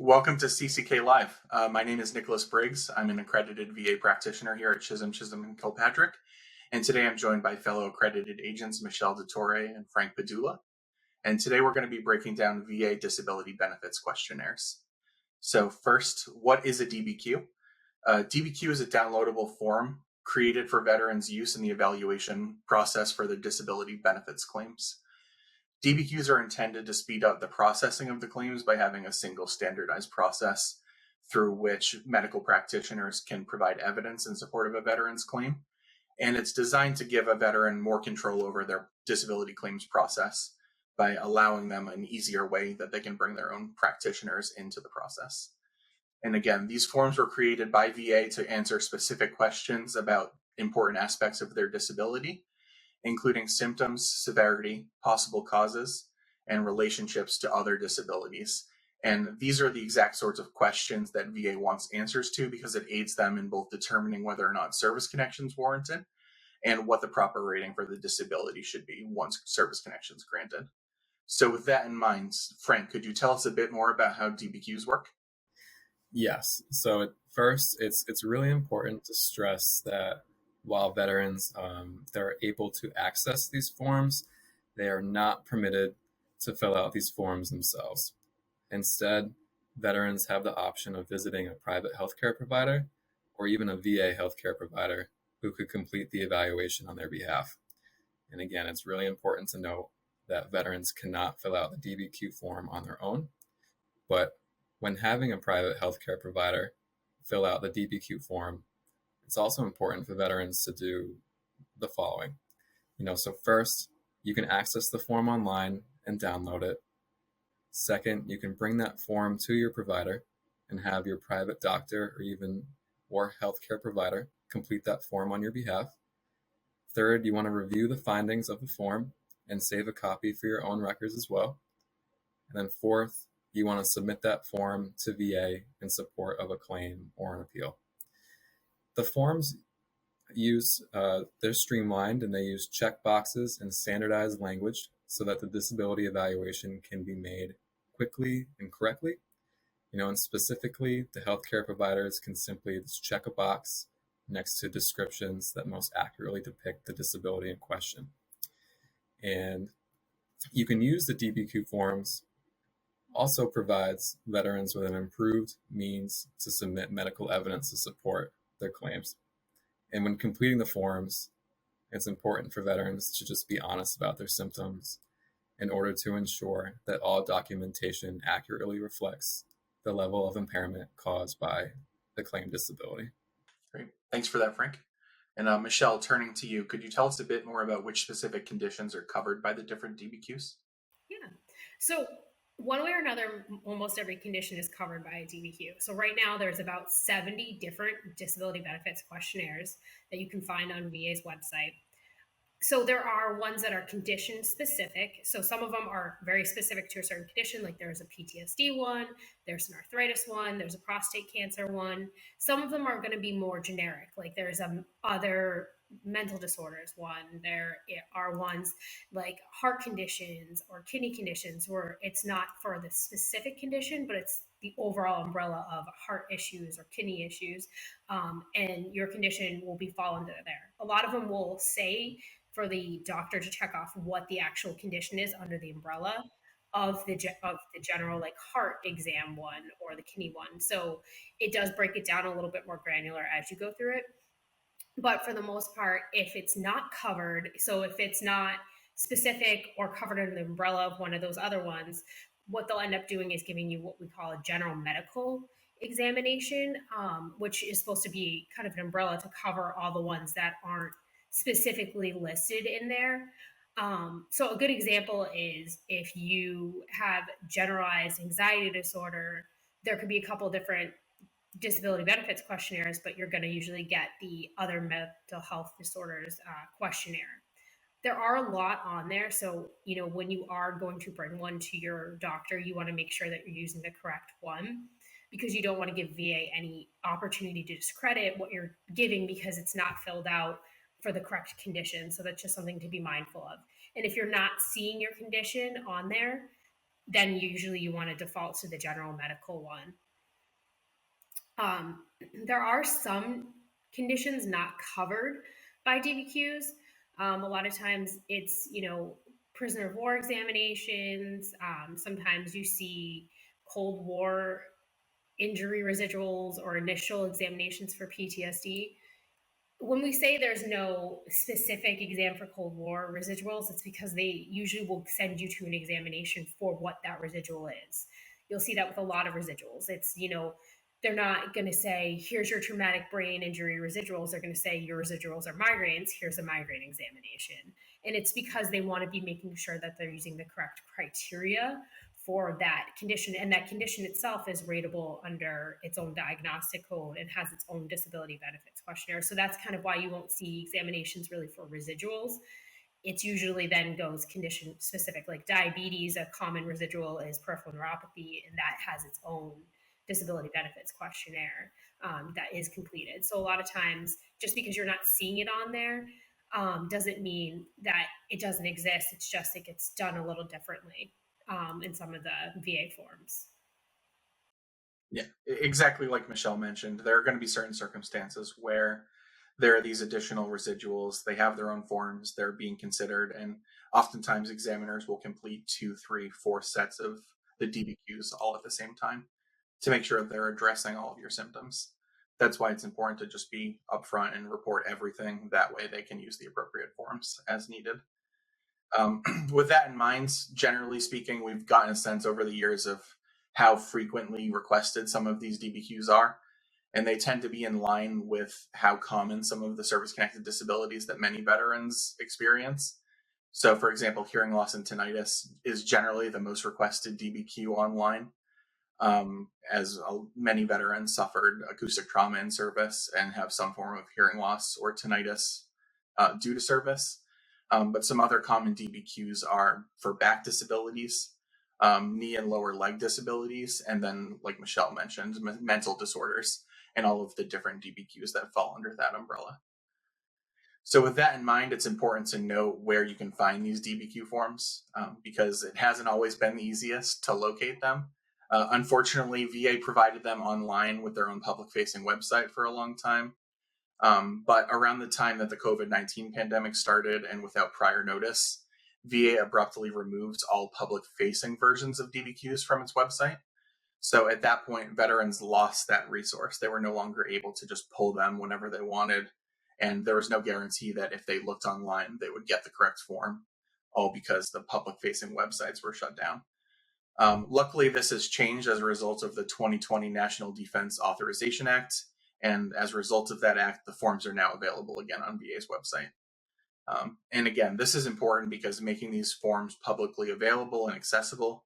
Welcome to CCK Live. My name is Nicholas Briggs. I'm an accredited VA practitioner here at Chisholm, and Kilpatrick. And today I'm joined by fellow accredited agents Michelle DeTore and Frank Padula. And today we're going to be breaking down VA disability benefits questionnaires. So first, what is a DBQ? DBQ is a downloadable form created for veterans' use in the evaluation process for their disability benefits claims. DBQs are intended to speed up the processing of the claims by having a single standardized process through which medical practitioners can provide evidence in support of a veteran's claim. And it's designed to give a veteran more control over their disability claims process by allowing them an easier way that they can bring their own practitioners into the process. And again, these forms were created by VA to answer specific questions about important aspects of their disability, including symptoms, severity, possible causes, and relationships to other disabilities. And these are the exact sorts of questions that VA wants answers to because it aids them in both determining whether or not service connection is warranted and what the proper rating for the disability should be once service connection is granted. So with that in mind, Frank, could you tell us a bit more about how DBQs work? Yes. So at first, it's really important to stress that while veterans they're able to access these forms, they are not permitted to fill out these forms themselves. Instead, veterans have the option of visiting a private healthcare provider or even a VA healthcare provider who could complete the evaluation on their behalf. And again, it's really important to note that veterans cannot fill out the DBQ form on their own, but when having a private healthcare provider fill out the DBQ form, it's also important for veterans to do the following. So first, you can access the form online and download it. Second, you can bring that form to your provider and have your private doctor or healthcare provider complete that form on your behalf. Third, you want to review the findings of the form and save a copy for your own records as well. And then fourth, you want to submit that form to VA in support of a claim or an appeal. The forms they're streamlined and they use check boxes and standardized language so that the disability evaluation can be made quickly and correctly. And specifically, the healthcare providers can simply just check a box next to descriptions that most accurately depict the disability in question. And you can use the DBQ forms also provides veterans with an improved means to submit medical evidence to support their claims. And when completing the forms, it's important for veterans to just be honest about their symptoms in order to ensure that all documentation accurately reflects the level of impairment caused by the claimed disability. Great. Thanks for that, Frank. And Michelle, turning to you, could you tell us a bit more about which specific conditions are covered by the different DBQs? Yeah. So one way or another, almost every condition is covered by a DBQ. So right now there's about 70 different disability benefits questionnaires that you can find on VA's website. So there are ones that are condition specific. So some of them are very specific to a certain condition, like there's a PTSD one, there's an arthritis one, there's a prostate cancer one. Some of them are going to be more generic, like there's other mental disorders one. There are ones like heart conditions or kidney conditions where it's not for the specific condition, but it's the overall umbrella of heart issues or kidney issues, and your condition will fall under there. A lot of them will say for the doctor to check off what the actual condition is under the umbrella of the general like heart exam one or the kidney one. So it does break it down a little bit more granular as you go through it. But for the most part, if it's not covered, so if it's not specific or covered under the umbrella of one of those other ones, what they'll end up doing is giving you what we call a general medical examination, which is supposed to be kind of an umbrella to cover all the ones that aren't specifically listed in there. So a good example is if you have generalized anxiety disorder, there could be a couple different disability benefits questionnaires, but you're going to usually get the other mental health disorders questionnaire. There are a lot on there. So, when you are going to bring one to your doctor, you want to make sure that you're using the correct one because you don't want to give VA any opportunity to discredit what you're giving because it's not filled out for the correct condition. So that's just something to be mindful of. And if you're not seeing your condition on there, then usually you want to default to the general medical one. There are some conditions not covered by DBQs. A lot of times it's, prisoner of war examinations. Sometimes you see Cold War injury residuals or initial examinations for PTSD. When we say there's no specific exam for Cold War residuals, it's because they usually will send you to an examination for what that residual is. You'll see that with a lot of residuals. It's, they're not going to say, here's your traumatic brain injury residuals. They're going to say, your residuals are migraines. Here's a migraine examination. And it's because they want to be making sure that they're using the correct criteria for that condition. And that condition itself is rateable under its own diagnostic code and has its own disability benefits questionnaire. So that's kind of why you won't see examinations really for residuals. It's usually then goes condition specific, like diabetes. A common residual is peripheral neuropathy, and that has its own disability benefits questionnaire that is completed. So a lot of times, just because you're not seeing it on there, doesn't mean that it doesn't exist. It's just it gets done a little differently in some of the VA forms. Yeah, exactly like Michelle mentioned. There are going to be certain circumstances where there are these additional residuals. They have their own forms. They're being considered. And oftentimes examiners will complete 2, 3, 4 sets of the DBQs all at the same time to make sure they're addressing all of your symptoms. That's why it's important to just be upfront and report everything. That way they can use the appropriate forms as needed. With that in mind, generally speaking, we've gotten a sense over the years of how frequently requested some of these DBQs are, and they tend to be in line with how common some of the service-connected disabilities that many veterans experience. So, for example, hearing loss and tinnitus is generally the most requested DBQ online, as many veterans suffered acoustic trauma in service and have some form of hearing loss or tinnitus due to service. But some other common DBQs are for back disabilities, knee and lower leg disabilities, and then, like Michelle mentioned, mental disorders, and all of the different DBQs that fall under that umbrella. So with that in mind, it's important to know where you can find these DBQ forms because it hasn't always been the easiest to locate them. Unfortunately, VA provided them online with their own public-facing website for a long time. But around the time that the COVID-19 pandemic started and without prior notice, VA abruptly removed all public-facing versions of DBQs from its website. So at that point, veterans lost that resource. They were no longer able to just pull them whenever they wanted. And there was no guarantee that if they looked online, they would get the correct form, all because the public-facing websites were shut down. Luckily, this has changed as a result of the 2020 National Defense Authorization Act. And as a result of that act, the forms are now available again on VA's website. And again, this is important because making these forms publicly available and accessible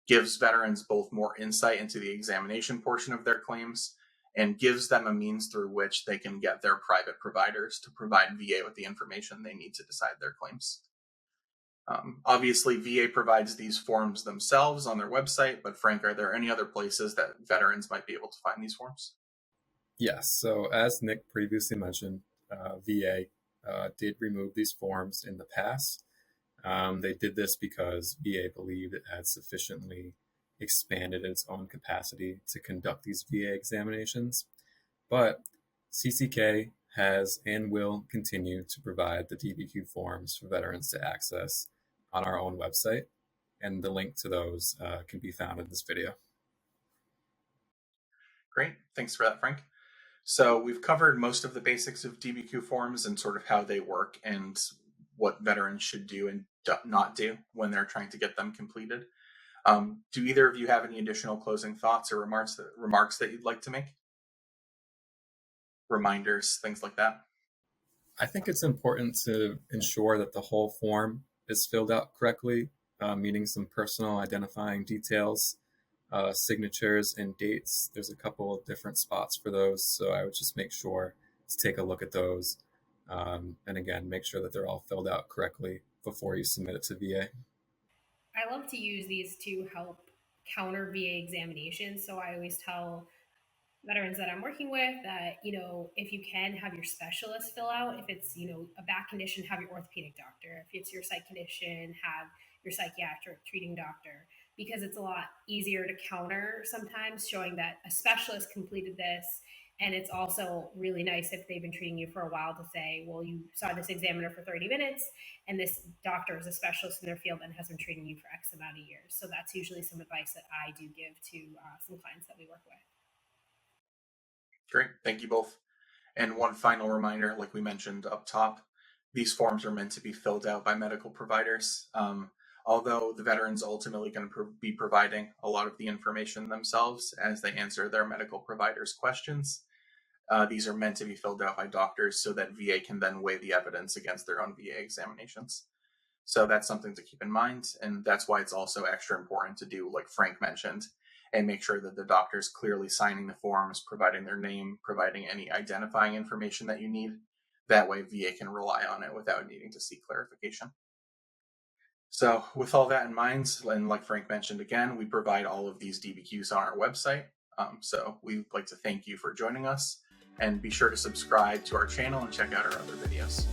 gives veterans both more insight into the examination portion of their claims and gives them a means through which they can get their private providers to provide VA with the information they need to decide their claims. Obviously, VA provides these forms themselves on their website, but Frank, are there any other places that veterans might be able to find these forms? Yes. So as Nick previously mentioned, VA did remove these forms in the past. They did this because VA believed it had sufficiently expanded its own capacity to conduct these VA examinations. But CCK has and will continue to provide the DBQ forms for veterans to access on our own website, and the link to those can be found in this video. Great. Thanks for that, Frank. So we've covered most of the basics of DBQ forms and sort of how they work and what veterans should do and not do when they're trying to get them completed. Do either of you have any additional closing thoughts or remarks that you'd like to make? Reminders, things like that? I think it's important to ensure that the whole form is filled out correctly, meaning some personal identifying details, signatures and dates. There's a couple of different spots for those, so I would just make sure to take a look at those. And again, make sure that they're all filled out correctly before you submit it to VA. I love to use these to help counter VA examinations. So I always tell veterans that I'm working with that, if you can have your specialist fill out, if it's, a back condition, have your orthopedic doctor. If it's your psych condition, have your psychiatric treating doctor, because it's a lot easier to counter sometimes, showing that a specialist completed this. And it's also really nice if they've been treating you for a while to say, well, you saw this examiner for 30 minutes and this doctor is a specialist in their field and has been treating you for X amount of years. So that's usually some advice that I do give to some clients that we work with. Great. Thank you both. And one final reminder, like we mentioned up top, these forms are meant to be filled out by medical providers. Although the veteran's ultimately going to be providing a lot of the information themselves as they answer their medical provider's questions, these are meant to be filled out by doctors so that VA can then weigh the evidence against their own VA examinations. So that's something to keep in mind, and that's why it's also extra important to do, like Frank mentioned, and make sure that the doctor's clearly signing the forms, providing their name, providing any identifying information that you need. That way VA can rely on it without needing to seek clarification. So with all that in mind, and like Frank mentioned again, we provide all of these DBQs on our website. So we'd like to thank you for joining us, and be sure to subscribe to our channel and check out our other videos.